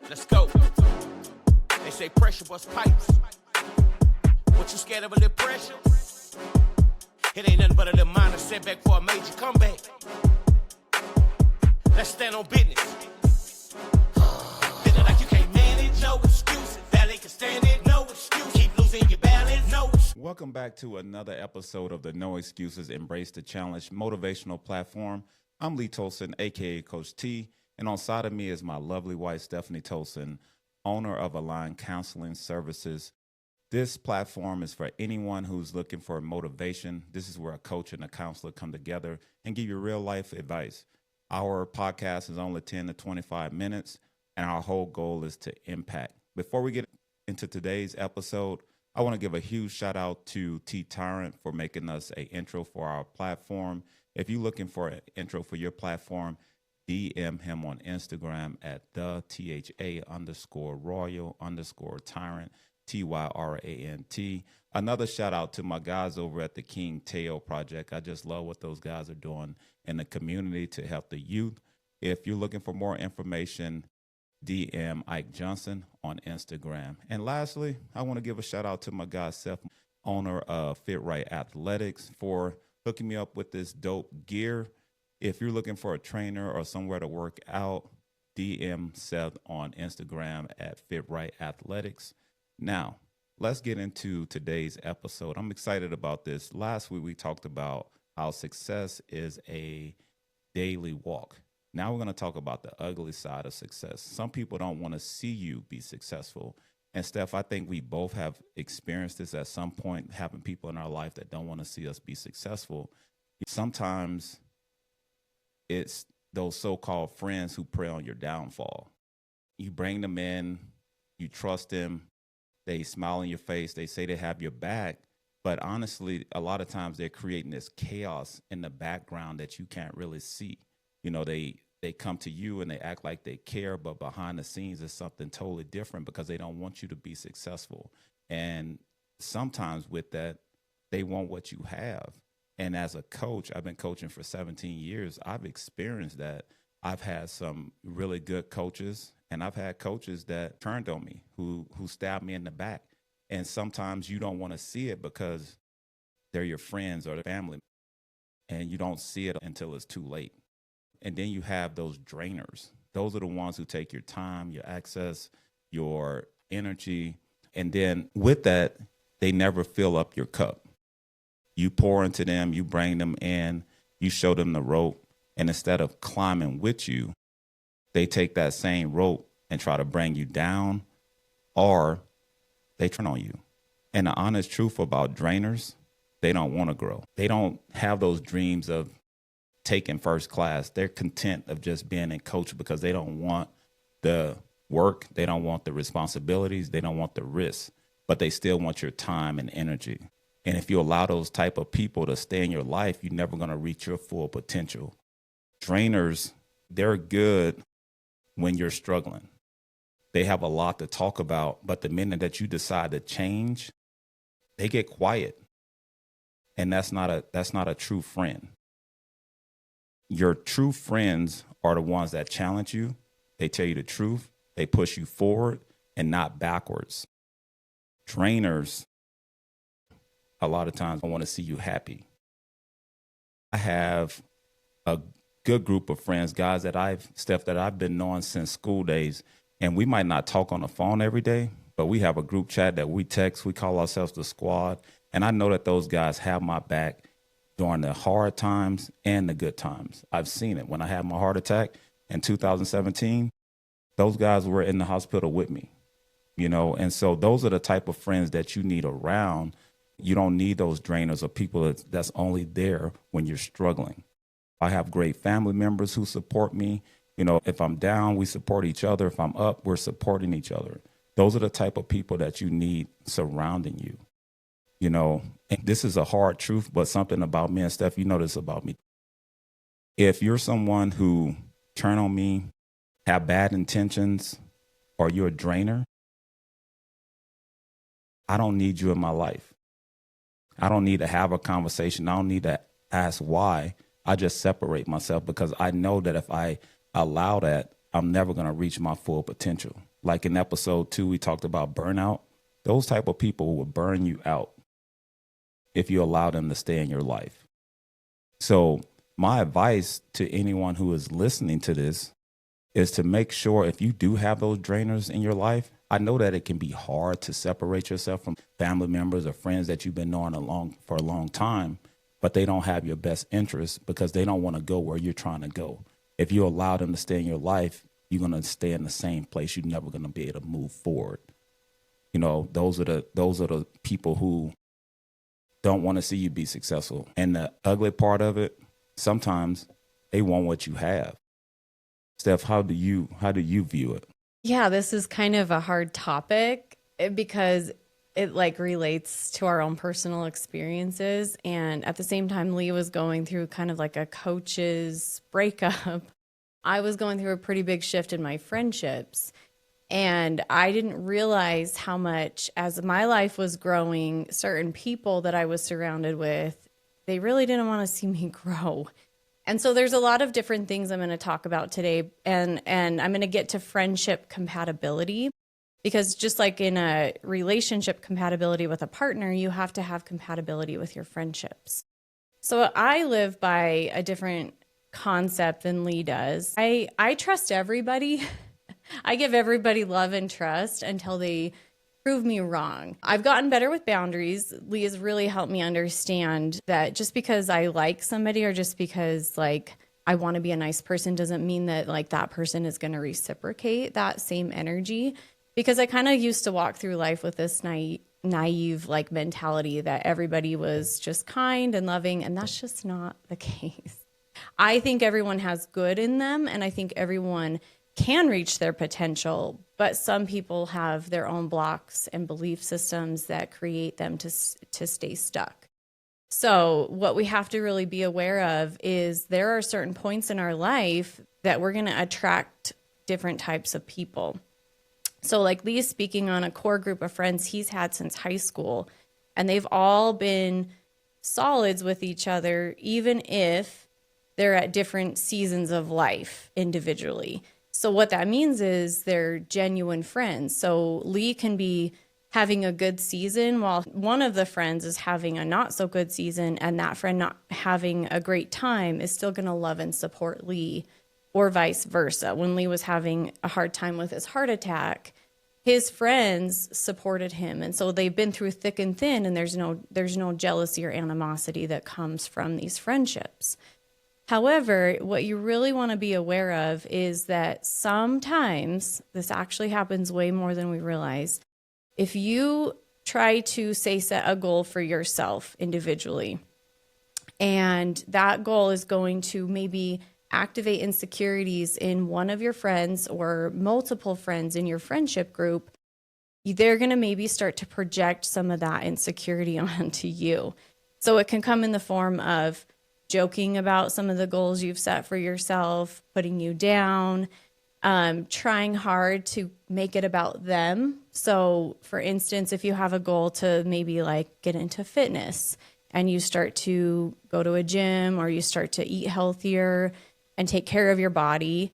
Let's go. They say pressure bust pipes. What you scared of a little pressure? It ain't nothing but a little minor setback for a major comeback. Let's stand on business. Feeling like you can't manage, no excuses. Valley can stand it, no excuse. Keep losing your balance, no excuse. Welcome back to another episode of the No Excuses Embrace the Challenge motivational platform. I'm Lee Toldson, aka Coach T, and on side of me is my lovely wife, Stephanie Toldson, owner of Align Counseling Services. This platform is for anyone who's looking for motivation. This is where a coach and a counselor come together and give you real life advice. Our podcast is only 10 to 25 minutes, and our whole goal is to impact. Before we get into today's episode, I want to give a huge shout out to T-Tyrant for making us an intro for our platform. If you're looking for an intro for your platform, DM him on Instagram at _Royal_Tyrant. Tyrant. Another shout out to my guys over at the King Teo Project. I just love what those guys are doing in the community to help the youth. If you're looking for more information, DM Ike Johnson on Instagram. And lastly, I want to give a shout out to my guy Seth, owner of Fit Right Athletics, for hooking me up with this dope gear. If you're looking for a trainer or somewhere to work out, DM Seth on Instagram at Fit Right Athletics. Now, let's get into today's episode. I'm excited about this. Last week, we talked about how success is a daily walk. Now we're going to talk about the ugly side of success. Some people don't want to see you be successful. And Steph, I think we both have experienced this at some point, having people in our life that don't want to see us be successful. Sometimes it's those so-called friends who prey on your downfall. You bring them in, you trust them. They smile in your face. They say they have your back. But honestly, a lot of times they're creating this chaos in the background that you can't really see. You know, they come to you and they act like they care, but behind the scenes is something totally different because they don't want you to be successful. And sometimes with that, they want what you have. And as a coach, I've been coaching for 17 years. I've experienced that. I've had some really good coaches, and I've had coaches that turned on me, who stabbed me in the back. And sometimes you don't want to see it because they're your friends or family, and you don't see it until it's too late. And then you have those drainers. Those are the ones who take your time, your access, your energy. And then with that, they never fill up your cup. You pour into them, you bring them in, you show them the rope. And instead of climbing with you, they take that same rope and try to bring you down, or they turn on you. And the honest truth about drainers, they don't want to grow. They don't have those dreams of taking first class. They're content of just being a coach because they don't want the work. They don't want the responsibilities. They don't want the risks, but they still want your time and energy. And if you allow those type of people to stay in your life, you're never going to reach your full potential. Drainers, they're good when you're struggling. They have a lot to talk about, but the minute that you decide to change, they get quiet. And that's not a true friend. Your true friends are the ones that challenge you. They tell you the truth. They push you forward and not backwards. Drainers, a lot of times, I want to see you happy. I have a good group of friends, guys that I've been knowing since school days. And we might not talk on the phone every day, but we have a group chat that we text. We call ourselves the squad. And I know that those guys have my back during the hard times and the good times. I've seen it. When I had my heart attack in 2017, those guys were in the hospital with me, you know? And so those are the type of friends that you need around. You don't need those drainers or people that's only there when you're struggling. I have great family members who support me. You know, if I'm down, we support each other. If I'm up, we're supporting each other. Those are the type of people that you need surrounding you. You know, and this is a hard truth, but something about me and Steph, you know this about me. If you're someone who turn on me, have bad intentions, or you're a drainer, I don't need you in my life. I don't need to have a conversation. I don't need to ask why. I just separate myself because I know that if I allow that, I'm never going to reach my full potential. Like in episode 2, we talked about burnout. Those type of people will burn you out if you allow them to stay in your life. So my advice to anyone who is listening to this is to make sure, if you do have those drainers in your life, I know that it can be hard to separate yourself from family members or friends that you've been knowing for a long time, but they don't have your best interest because they don't want to go where you're trying to go. If you allow them to stay in your life, you're going to stay in the same place. You're never going to be able to move forward. You know, those are the people who don't want to see you be successful. And the ugly part of it, sometimes they want what you have. Steph, how do you view it? Yeah, this is kind of a hard topic because it like relates to our own personal experiences. And at the same time, Lee was going through kind of like a coach's breakup. I was going through a pretty big shift in my friendships. And I didn't realize how much, as my life was growing, certain people that I was surrounded with, they really didn't want to see me grow. And so there's a lot of different things I'm going to talk about today. And I'm going to get to friendship compatibility, because just like in a relationship compatibility with a partner, you have to have compatibility with your friendships. So I live by a different concept than Lee does. I trust everybody. I give everybody love and trust until they prove me wrong. I've gotten better with boundaries. Lee has really helped me understand that just because I like somebody or just because like I want to be a nice person doesn't mean that like that person is going to reciprocate that same energy. Because I kind of used to walk through life with this naive like mentality that everybody was just kind and loving, and that's just not the case. I think everyone has good in them, and I think everyone can reach their potential, but some people have their own blocks and belief systems that create them to stay stuck. So what we have to really be aware of is there are certain points in our life that we're going to attract different types of people. So like Lee is speaking on a core group of friends he's had since high school, and they've all been solids with each other, even if they're at different seasons of life individually. So what that means is they're genuine friends. So Lee can be having a good season while one of the friends is having a not so good season, and that friend not having a great time is still going to love and support Lee, or vice versa. When Lee was having a hard time with his heart attack, his friends supported him. And so they've been through thick and thin, and there's no jealousy or animosity that comes from these friendships. However, what you really want to be aware of is that sometimes, this actually happens way more than we realize, if you try to set a goal for yourself individually, and that goal is going to maybe activate insecurities in one of your friends or multiple friends in your friendship group, they're going to maybe start to project some of that insecurity onto you. So it can come in the form of joking about some of the goals you've set for yourself, putting you down, trying hard to make it about them. So for instance, if you have a goal to maybe like get into fitness and you start to go to a gym or you start to eat healthier and take care of your body,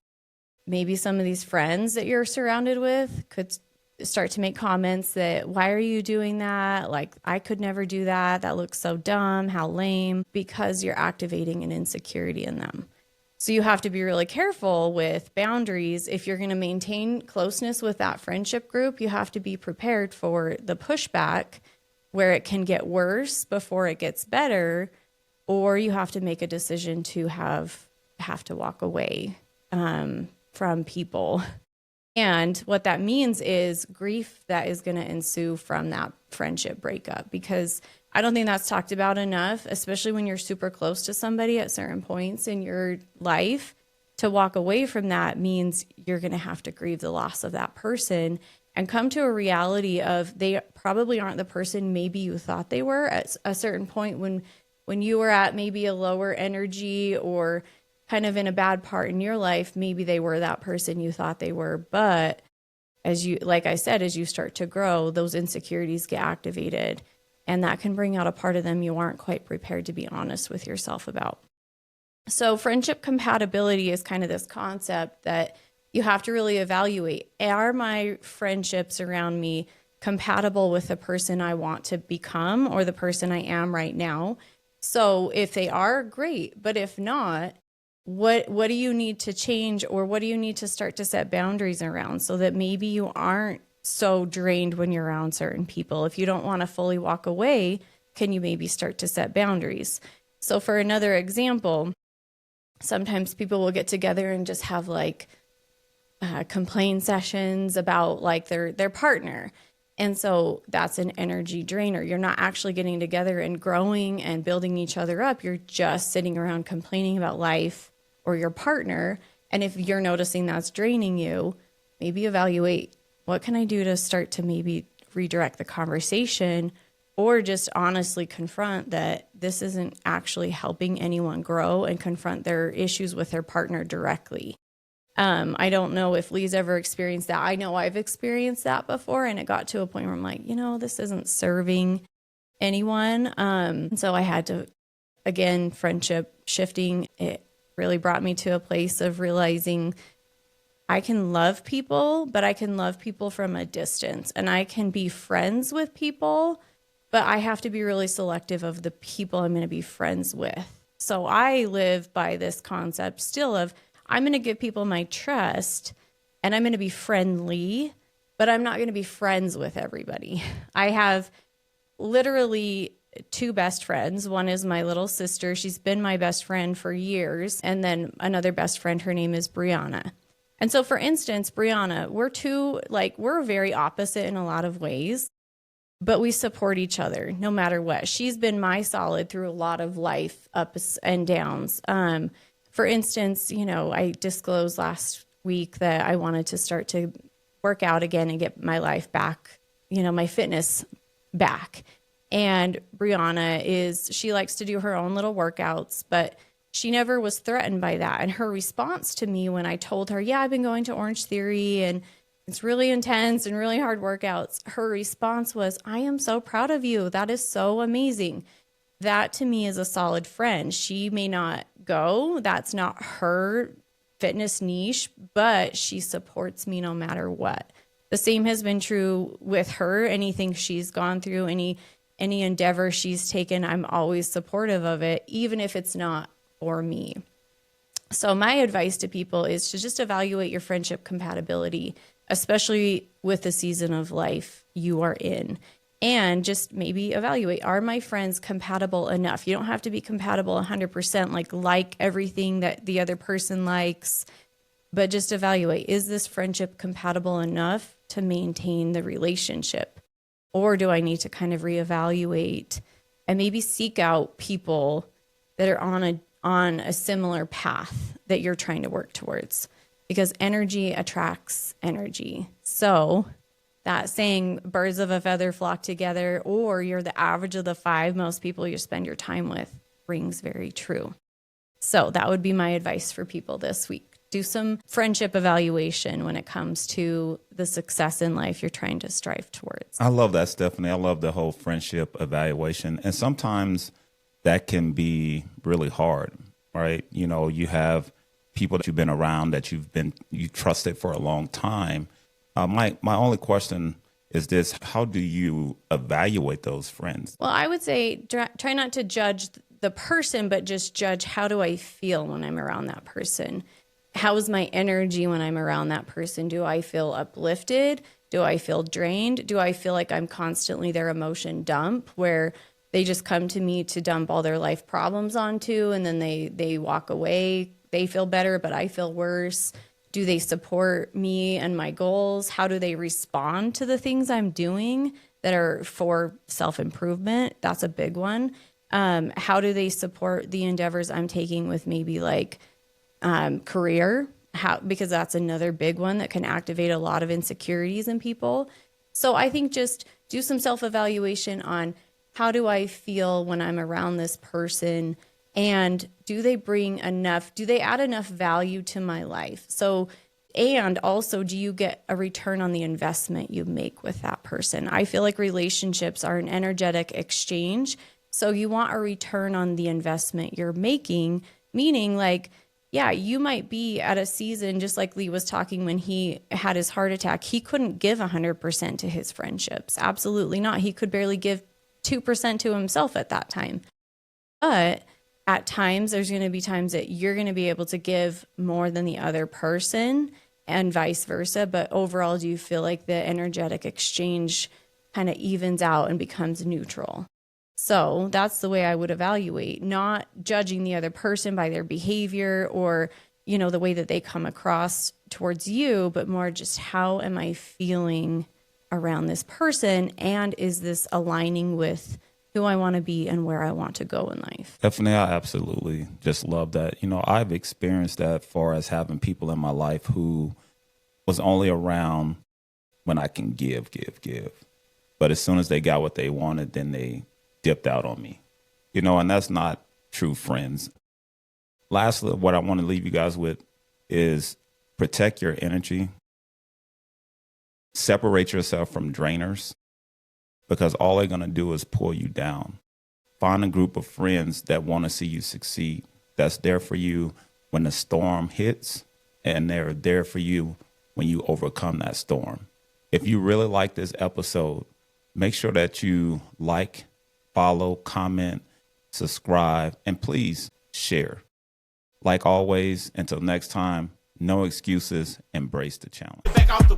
maybe some of these friends that you're surrounded with could start to make comments that, why are you doing that? Like, I could never do that. That looks so dumb. How lame, because you're activating an insecurity in them. So you have to be really careful with boundaries. If you're going to maintain closeness with that friendship group, you have to be prepared for the pushback where it can get worse before it gets better, or you have to make a decision to have to walk away from people. And what that means is grief that is going to ensue from that friendship breakup, because I don't think that's talked about enough, especially when you're super close to somebody at certain points in your life. To walk away from that means you're going to have to grieve the loss of that person and come to a reality of they probably aren't the person maybe you thought they were at a certain point when you were at maybe a lower energy or kind of in a bad part in your life. Maybe they were that person you thought they were, but like I said, as you start to grow, those insecurities get activated, and that can bring out a part of them you aren't quite prepared to be honest with yourself about. So friendship compatibility is kind of this concept that You have to really evaluate, are my friendships around me compatible with the person I want to become or the person I am right now? So if they are, great. But if not, what do you need to change, or what do you need to start to set boundaries around so that maybe you aren't so drained when you're around certain people? If you don't want to fully walk away, can you maybe start to set boundaries? So for another example, sometimes people will get together and just have like complain sessions about like their partner. And so that's an energy drainer. You're not actually getting together and growing and building each other up. You're just sitting around complaining about life or your partner. And if you're noticing that's draining you, maybe evaluate, what can I do to start to maybe redirect the conversation, or just honestly confront that this isn't actually helping anyone grow, and confront their issues with their partner directly. I don't know if Lee's ever experienced that. I know I've experienced that before, and it got to a point where I'm like, this isn't serving anyone. So I had to, again, friendship shifting. It really brought me to a place of realizing I can love people, but I can love people from a distance, and I can be friends with people, but I have to be really selective of the people I'm going to be friends with. So I live by this concept still of, I'm going to give people my trust and I'm going to be friendly, but I'm not going to be friends with everybody. I have literally two best friends. One is my little sister. She's been my best friend for years. And then another best friend, her name is Brianna. And so for instance, Brianna, we're very opposite in a lot of ways, but we support each other no matter what. She's been my solid through a lot of life ups and downs. For instance, I disclosed last week that I wanted to start to work out again and get my life back, my fitness back. And Brianna she likes to do her own little workouts, but she never was threatened by that. And her response to me when I told her, yeah, I've been going to Orange Theory and it's really intense and really hard workouts, her response was, I am so proud of you. That is so amazing. That to me is a solid friend. She may not go. That's not her fitness niche, but she supports me no matter what. The same has been true with her. Anything she's gone through, any endeavor she's taken, I'm always supportive of it, even if it's not for me. So my advice to people is to just evaluate your friendship compatibility, especially with the season of life you are in. And just maybe evaluate, are my friends compatible enough? You don't have to be compatible 100%, like everything that the other person likes, but just evaluate, is this friendship compatible enough to maintain the relationship? Or do I need to kind of reevaluate and maybe seek out people that are on a similar path that you're trying to work towards? Because energy attracts energy. So that saying, birds of a feather flock together, or you're the average of the 5 most people you spend your time with, rings very true. So that would be my advice for people this week. Do some friendship evaluation when it comes to the success in life you're trying to strive towards. I love that, Stephanie. I love the whole friendship evaluation. And sometimes that can be really hard, right? You have people that you've been around, that you trusted for a long time. My only question is this: how do you evaluate those friends? Well, I would say try not to judge the person, but just judge, how do I feel when I'm around that person? How is my energy when I'm around that person? Do I feel uplifted? Do I feel drained? Do I feel like I'm constantly their emotion dump, where they just come to me to dump all their life problems onto, and then they walk away? They feel better, but I feel worse. Do they support me and my goals? How do they respond to the things I'm doing that are for self-improvement? That's a big one. How do they support the endeavors I'm taking with maybe career? Because that's another big one that can activate a lot of insecurities in people. So I think just do some self-evaluation on, how do I feel when I'm around this person? And do they add enough value to my life? So, and also, do you get a return on the investment you make with that person? I feel like relationships are an energetic exchange. So you want a return on the investment you're making, meaning yeah, you might be at a season, just like Lee was talking when he had his heart attack. He couldn't give 100% to his friendships. Absolutely not. He could barely give 2% to himself at that time. But at times, there's going to be times that you're going to be able to give more than the other person and vice versa. But overall, do you feel like the energetic exchange kind of evens out and becomes neutral? So that's the way I would evaluate, not judging the other person by their behavior or, you know, the way that they come across towards you, but more just how am I feeling around this person? And is this aligning with who I want to be and where I want to go in life? Definitely, I absolutely just love that. You know, I've experienced that far as having people in my life who was only around when I can give. But as soon as they got what they wanted, then they dipped out on me, you know, and that's not true friends. Lastly, what I want to leave you guys with is protect your energy. Separate yourself from drainers, because all they're going to do is pull you down. Find a group of friends that want to see you succeed, that's there for you when the storm hits, and they're there for you when you overcome that storm. If you really like this episode, make sure that you like, follow, comment, subscribe, and please share. Like always, until next time, no excuses, embrace the challenge. Back off the